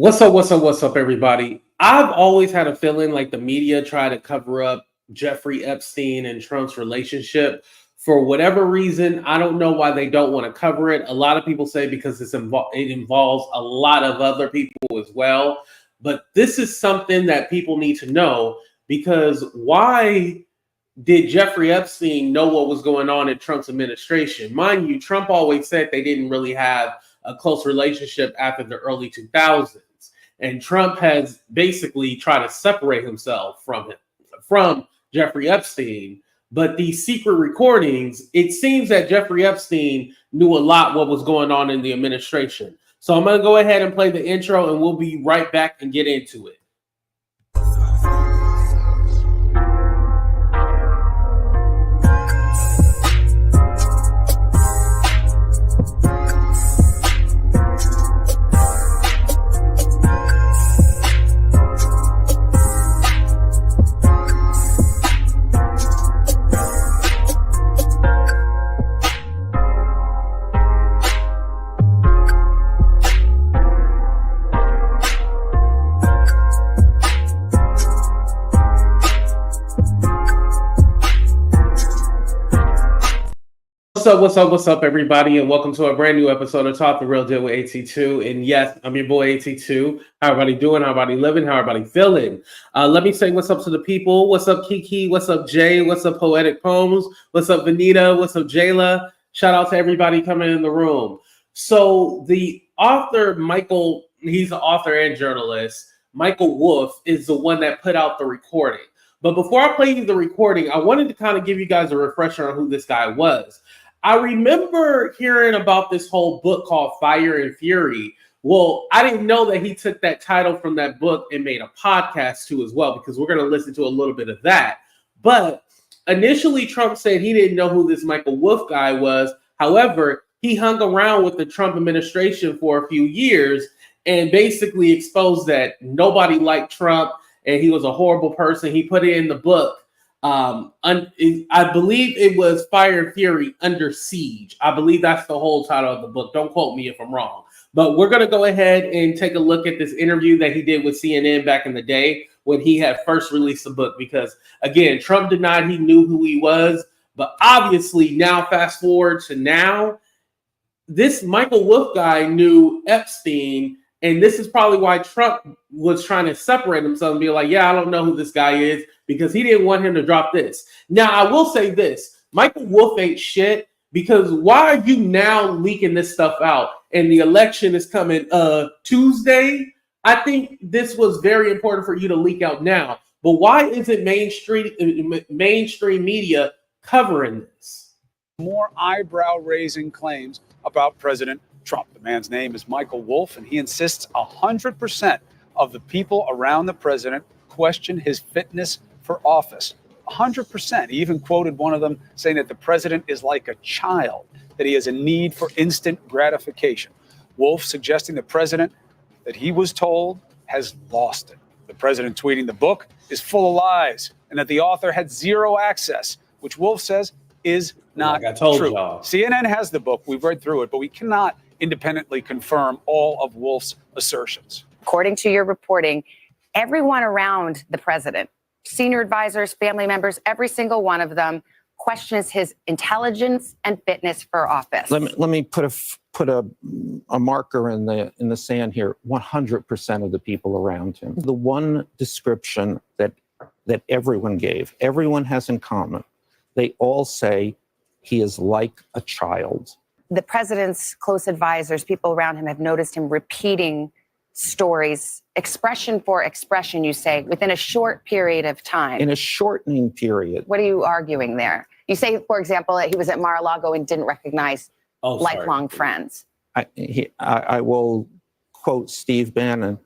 What's up, everybody? I've always had a feeling like the media try to cover up Jeffrey Epstein and Trump's relationship. For whatever reason, I don't know why they don't want to cover it. A lot of people say because it involves a lot of other people as well. But this is something that people need to know, because why did Jeffrey Epstein know what was going on in Trump's administration? Mind you, Trump always said they didn't really have a close relationship after the early 2000s. And Trump has basically tried to separate himself from Jeffrey Epstein. But these secret recordings, it seems that Jeffrey Epstein knew a lot what was going on in the administration. So I'm going to go ahead and play the intro, and we'll be right back and get into it. What's up, everybody, and welcome to a brand new episode of Talk the Real Deal with AT2. And yes, I'm your boy AT2. How everybody doing? How everybody living? How everybody feeling? Let me say what's up to the people. What's up, Kiki? What's up, Jay? What's up, Poetic Poems? What's up, Vanita? What's up, Jayla? Shout out to everybody coming in the room. So the author, Michael, he's an author and journalist. Michael Wolff is the one that put out the recording. But before I play you the recording, I wanted to kind of give you guys a refresher on who this guy was. I remember hearing about this whole book called Fire and Fury. Well, I didn't know that he took that title from that book and made a podcast too as well, because we're going to listen to a little bit of that. But initially, Trump said he didn't know who this Michael Wolff guy was. However, he hung around with the Trump administration for a few years and basically exposed that nobody liked Trump and he was a horrible person. He put it in the book. I believe it was Fire and Fury Under Siege. I believe that's the whole title of the book. Don't quote me if I'm wrong. But we're going to go ahead and take a look at this interview that he did with CNN back in the day when he had first released the book. Because, again, Trump denied he knew who he was. But obviously, now fast forward to now, this Michael Wolff guy knew Epstein. And this is probably why Trump was trying to separate himself and be like, yeah, I don't know who this guy is, because he didn't want him to drop this. Now, I will say this. Michael Wolff ain't shit, because why are you now leaking this stuff out? And the election is coming Tuesday. I think this was very important for you to leak out now. But why isn't mainstream media covering this? More eyebrow-raising claims about President Trump. The man's name is Michael Wolff, and he insists 100% of the people around the president question his fitness for office. 100%. He even quoted one of them saying that the president is like a child, that he has a need for instant gratification. Wolff suggesting the president that he was told has lost it. The president tweeting the book is full of lies and that the author had zero access, which Wolff says is not true. Y'all. CNN has the book. We've read through it, but we cannot independently confirm all of Wolff's assertions. According to your reporting, everyone around the president, senior advisors, family members, every single one of them questions his intelligence and fitness for office. Let me put a marker in the sand here. 100% of the people around him. The one description that everyone gave, everyone has in common. They all say he is like a child. The president's close advisors, people around him, have noticed him repeating stories, expression for expression, you say, within a short period of time. In a shortening period. What are you arguing there? You say, for example, that he was at Mar-a-Lago and didn't recognize lifelong friends. I will quote Steve Bannon.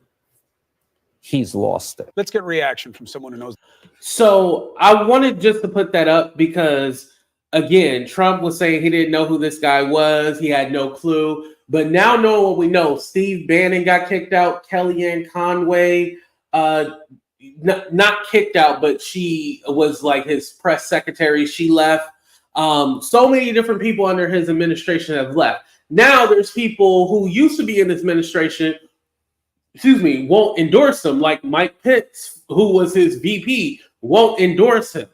He's lost it. Let's get reaction from someone who knows. So I wanted just to put that up because, again, Trump was saying he didn't know who this guy was. He had no clue. But now knowing what we know, Steve Bannon got kicked out. Kellyanne Conway, not kicked out, but she was like his press secretary. She left. So many different people under his administration have left. Now there's people who used to be in this administration won't endorse him, like Mike Pence, who was his VP, won't endorse him.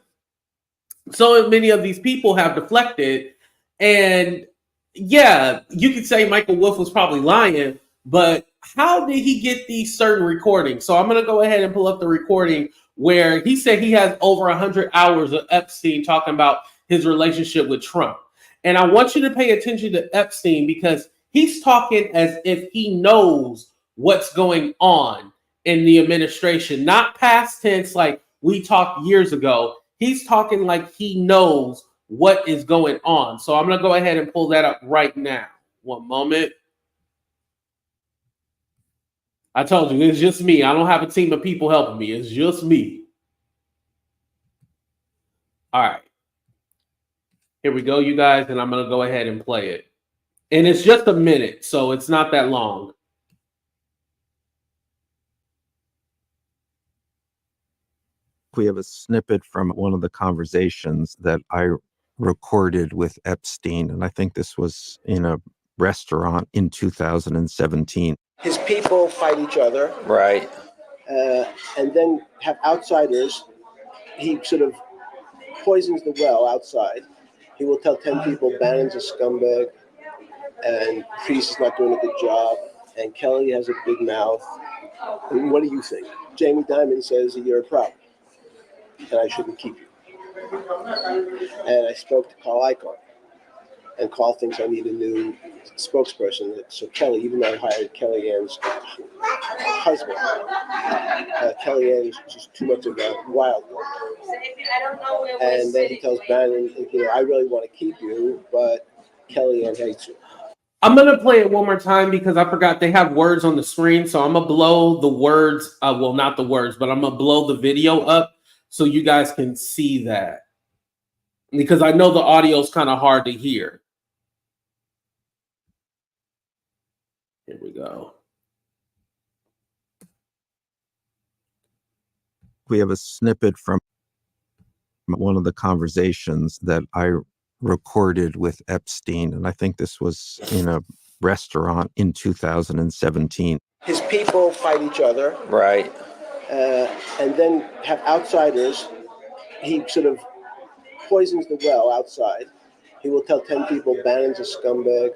So many of these people have deflected, and yeah, you could say Michael Wolff was probably lying, but how did he get these certain recordings? So I'm going to go ahead and pull up the recording where he said he has over 100 hours of Epstein talking about his relationship with Trump. And I want you to pay attention to Epstein because he's talking as if he knows what's going on in the administration, not past tense like we talked years ago. He's talking like he knows what is going on. So I'm going to go ahead and pull that up right now. One moment. I told you, it's just me. I don't have a team of people helping me. It's just me. All right. Here we go, you guys, and I'm going to go ahead and play it. And it's just a minute, so it's not that long. We have a snippet from one of the conversations that I recorded with Epstein, and I think this was in a restaurant in 2017. His people fight each other. Right. And then have outsiders. He sort of poisons the well outside. He will tell 10 people Bannon's a scumbag and Priest is not doing a good job and Kelly has a big mouth. And what do you think? Jamie Dimon says that you're a problem and I shouldn't keep you. And I spoke to Carl Icahn, and Carl thinks I need a new spokesperson. So Kelly, even though I hired Kellyanne's husband, Kellyanne's just too much of a wild one. And then he tells Bannon, I really want to keep you, but Kellyanne hates you. I'm going to play it one more time because I forgot they have words on the screen. So I'm going to blow the words, well, not the words, but I'm going to blow the video up so you guys can see that. Because I know the audio is kind of hard to hear. Here we go. We have a snippet from one of the conversations that I recorded with Epstein, and I think this was in a restaurant in 2017. His people fight each other. Right. And then have outsiders. He sort of poisons the well outside. He will tell 10 people Bannon's a scumbag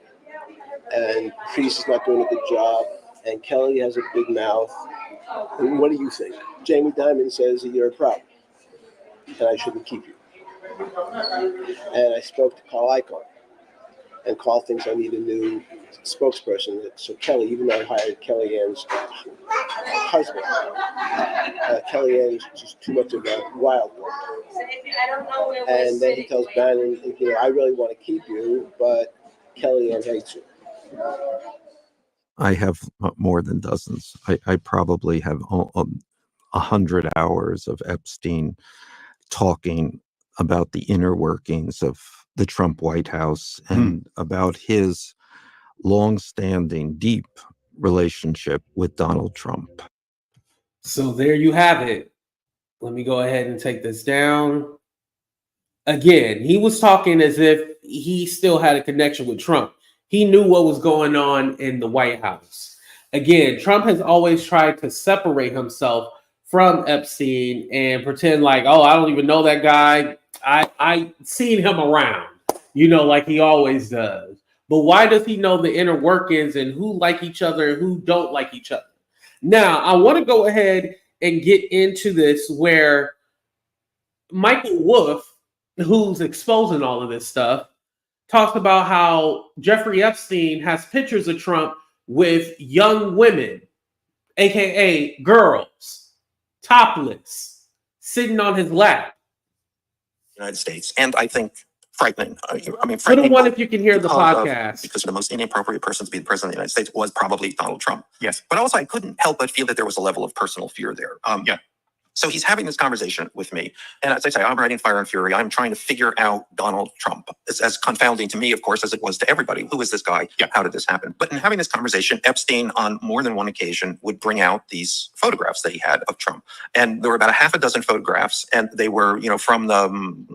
and Priest is not doing a good job and Kelly has a big mouth. And what do you think? Jamie Dimon says that you're a problem and I shouldn't keep you. And I spoke to Carl Icahn, and Carl thinks I need a new spokesperson. So Kelly, even though I hired Kellyanne's husband, Kellyanne's just too much of a wild one. And then he tells Bannon, I really want to keep you, but Kellyanne hates you. I have more than dozens. I probably have 100 hours of Epstein talking about the inner workings of the Trump White House and about his long-standing, deep relationship with Donald Trump. So there you have it. Let me go ahead and take this down. Again, he was talking as if he still had a connection with Trump. He knew what was going on in the White House. Again, Trump has always tried to separate himself from Epstein and pretend like, oh, I don't even know that guy. I seen him around, like he always does. But why does he know the inner workings and who like each other and who don't like each other? Now, I want to go ahead and get into this where Michael Wolff, who's exposing all of this stuff, talks about how Jeffrey Epstein has pictures of Trump with young women, aka girls, topless, sitting on his lap. United States, and I think frightening. Put him one if you can hear the podcast. Because the most inappropriate person to be the president of the United States was probably Donald Trump. Yes. But also I couldn't help but feel that there was a level of personal fear there. So he's having this conversation with me. And as I say, I'm writing Fire and Fury. I'm trying to figure out Donald Trump. It's as confounding to me, of course, as it was to everybody. Who is this guy? Yeah. How did this happen? But in having this conversation, Epstein on more than one occasion would bring out these photographs that he had of Trump. And there were about a half a dozen photographs. And they were, from the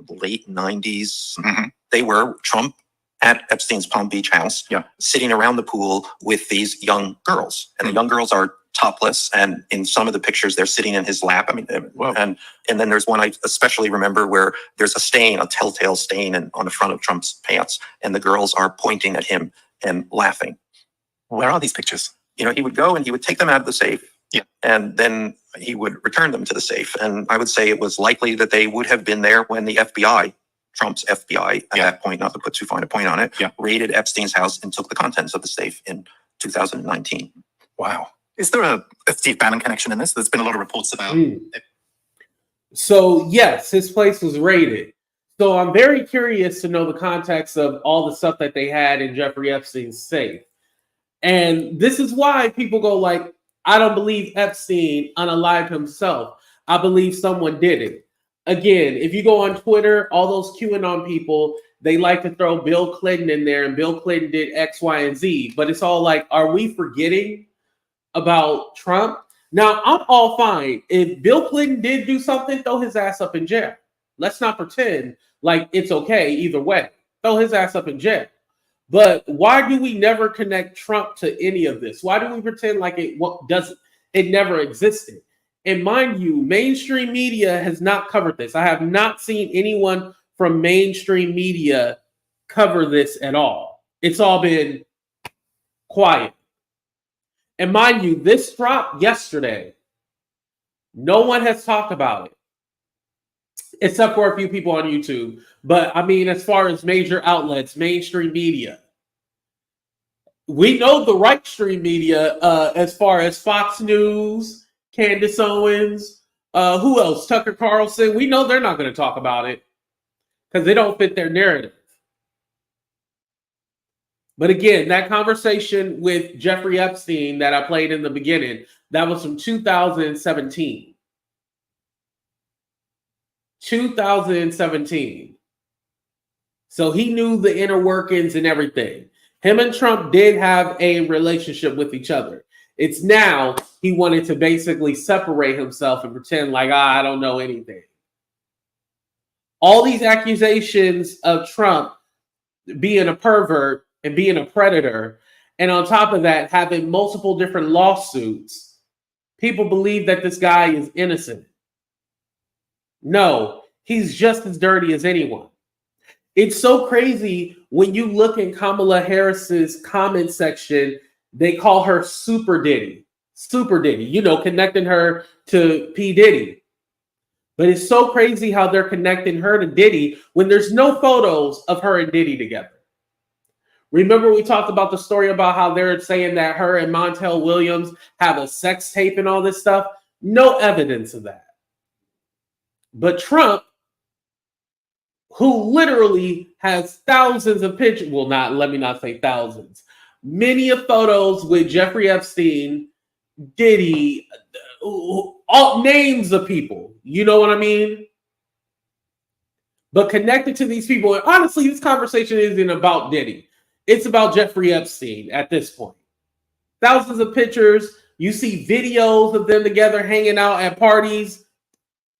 late 90s. Mm-hmm. They were Trump at Epstein's Palm Beach house, sitting around the pool with these young girls. And the young girls are topless, and in some of the pictures they're sitting in his lap. I mean, and then there's one I especially remember where there's a stain, a telltale stain on the front of Trump's pants, and the girls are pointing at him and laughing. Where are these pictures? You know, he would go and he would take them out of the safe. Yeah. And then he would return them to the safe. And I would say it was likely that they would have been there when the FBI, Trump's FBI at that point, not to put too fine a point on it, raided Epstein's house and took the contents of the safe in 2019. Wow. Is there a Steve Bannon connection in this? There's been a lot of reports about So, yes, his place was raided. So I'm very curious to know the context of all the stuff that they had in Jeffrey Epstein's safe. And this is why people go like, I don't believe Epstein unalived himself. I believe someone did it. Again, if you go on Twitter, all those QAnon people, they like to throw Bill Clinton in there, and Bill Clinton did X, Y, and Z. But it's all like, are we forgetting about Trump? Now, I'm all fine. If Bill Clinton did do something, throw his ass up in jail. Let's not pretend like it's okay either way. Throw his ass up in jail. But why do we never connect Trump to any of this? Why do we pretend like it never existed? And mind you, mainstream media has not covered this. I have not seen anyone from mainstream media cover this at all. It's all been quiet. And mind you, this dropped yesterday. No one has talked about it, except for a few people on YouTube. But I mean, as far as major outlets, mainstream media, we know the right stream media, as far as Fox News, Candace Owens, who else? Tucker Carlson. We know they're not going to talk about it because they don't fit their narrative. But again, that conversation with Jeffrey Epstein that I played in the beginning, that was from 2017. 2017. So he knew the inner workings and everything. Him and Trump did have a relationship with each other. It's now he wanted to basically separate himself and pretend like, I don't know anything. All these accusations of Trump being a pervert and being a predator, and on top of that, having multiple different lawsuits, people believe that this guy is innocent. No, he's just as dirty as anyone. It's so crazy when you look in Kamala Harris's comment section, they call her Super Diddy. Super Diddy, you know, connecting her to P. Diddy. But it's so crazy how they're connecting her to Diddy when there's no photos of her and Diddy together. Remember we talked about the story about how they're saying that her and Montel Williams have a sex tape and all this stuff? No evidence of that. But Trump, who literally has thousands of pictures, well, let me not say thousands, many of photos with Jeffrey Epstein, Diddy, all names of people, you know what I mean? But connected to these people, and honestly, this conversation isn't about Diddy. It's about Jeffrey Epstein at this point. Thousands of pictures, you see videos of them together hanging out at parties.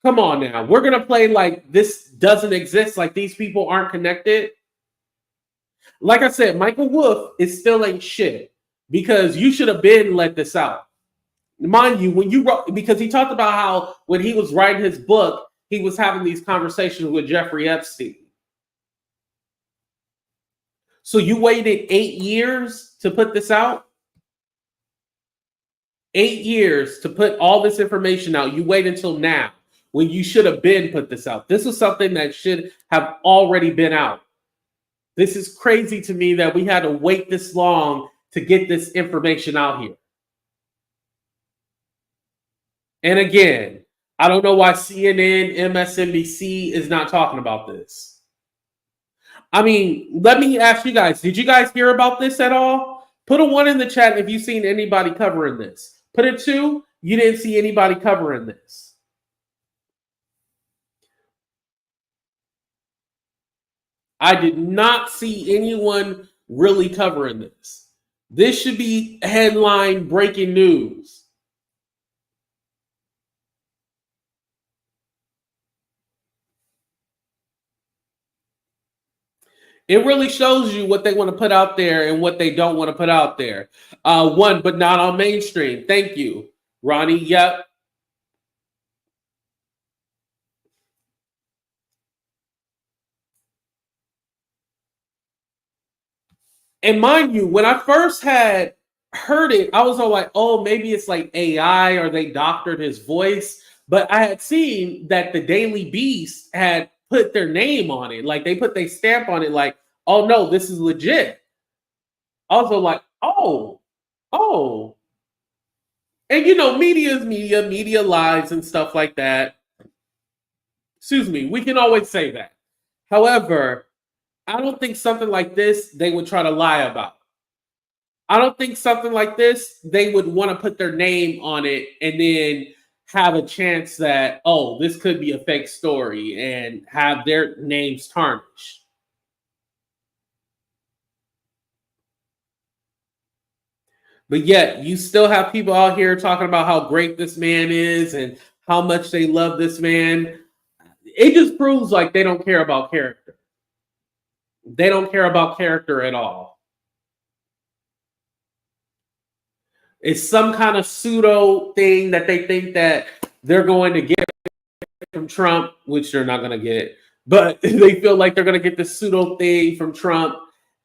Come on now. We're going to play like this doesn't exist, like these people aren't connected. Like I said, Michael Wolff is still ain't shit because you should have been let this out. Mind you, when you wrote, because he talked about how when he was writing his book, he was having these conversations with Jeffrey Epstein. So you waited 8 years to put this out? 8 years to put all this information out. You wait until now when you should have been put this out. This is something that should have already been out. This is crazy to me that we had to wait this long to get this information out here. And again, I don't know why CNN, MSNBC is not talking about this. I mean, let me ask you guys, did you guys hear about this at all? Put a 1 in the chat if you've seen anybody covering this. Put a 2, you didn't see anybody covering this. I did not see anyone really covering this. This should be headline breaking news. It really shows you what they want to put out there and what they don't want to put out there. One, but not on mainstream. Thank you, Ronnie. Yep. And mind you, when I first had heard it, I was all like, oh, maybe it's like AI or they doctored his voice. But I had seen that the Daily Beast had put their name on it. Like they put their stamp on it, like, oh no, this is legit. Also, like, oh. And you know, media is media lies and stuff like that. Excuse me, we can always say that. However, I don't think something like this they would try to lie about. I don't think something like this they would want to put their name on it and then have a chance that, oh, this could be a fake story and have their names tarnished. But yet, you still have people out here talking about how great this man is and how much they love this man. It just proves like they don't care about character. They don't care about character at all. It's some kind of pseudo thing that they think that they're going to get from Trump, which they're not going to get. But they feel like they're going to get this pseudo thing from Trump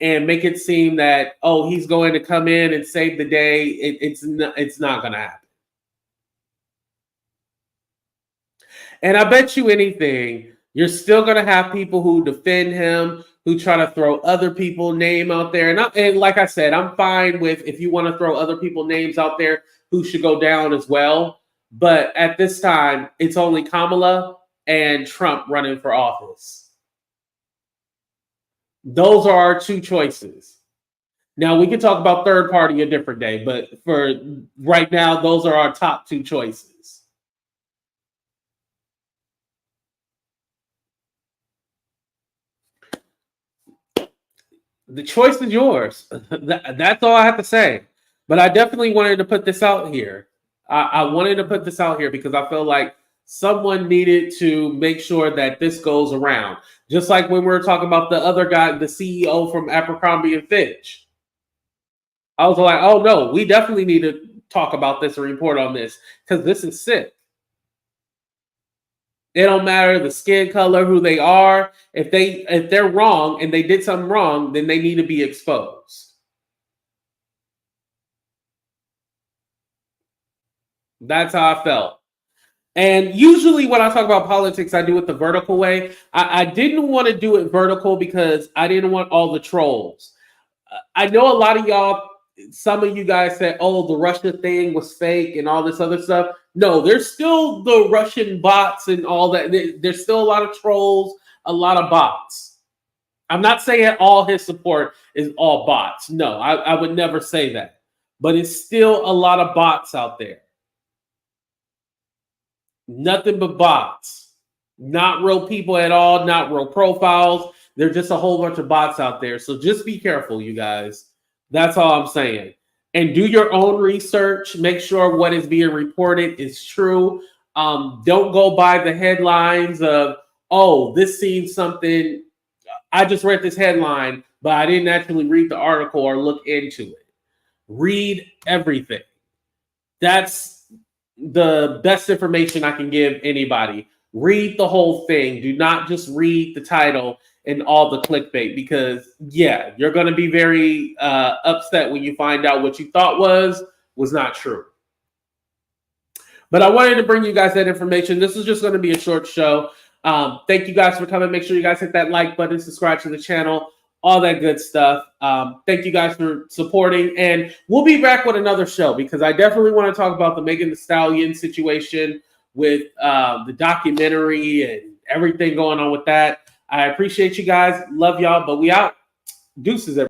and make it seem that, oh, he's going to come in and save the day. It's not going to happen. And I bet you anything, you're still going to have people who defend him, who try to throw other people's name out there. And like I said, I'm fine with if you want to throw other people's names out there who should go down as well. But at this time, it's only Kamala and Trump running for office. Those are our two choices. Now, we can talk about third party a different day, but for right now, those are our top two choices. The choice is yours. That's all I have to say. But I definitely wanted to put this out here. I wanted to put this out here because I feel like someone needed to make sure that this goes around. Just like when we were talking about the other guy, the CEO from Abercrombie and Fitch. I was like, oh no, we definitely need to talk about this and report on this because this is sick. It don't matter the skin color, who they are. If they're wrong and they did something wrong, then they need to be exposed. That's how I felt. And usually when I talk about politics, I do it the vertical way. I didn't want to do it vertical because I didn't want all the trolls. I know a lot of y'all, some of you guys said, oh, the Russia thing was fake and all this other stuff. No, there's still the Russian bots and all that. There's still a lot of trolls, a lot of bots. I'm not saying all his support is all bots. No, I would never say that. But it's still a lot of bots out there. Nothing but bots. Not real people at all, not real profiles. There's just a whole bunch of bots out there. So just be careful, you guys. That's all I'm saying. And do your own research. Make sure what is being reported is true. Don't go by the headlines of, oh, this seems something. I just read this headline, but I didn't actually read the article or look into it. Read everything. That's the best information I can give anybody. Read the whole thing. Do not just read the title and all the clickbait because, yeah, you're going to be very upset when you find out what you thought was not true. But I wanted to bring you guys that information. This is just going to be a short show. Thank you guys for coming. Make sure you guys hit that like button, subscribe to the channel, all that good stuff. Thank you guys for supporting. And we'll be back with another show because I definitely want to talk about the Megan Thee Stallion situation with the documentary and everything going on with that. I appreciate you guys. Love y'all, but we out. Deuces, everybody.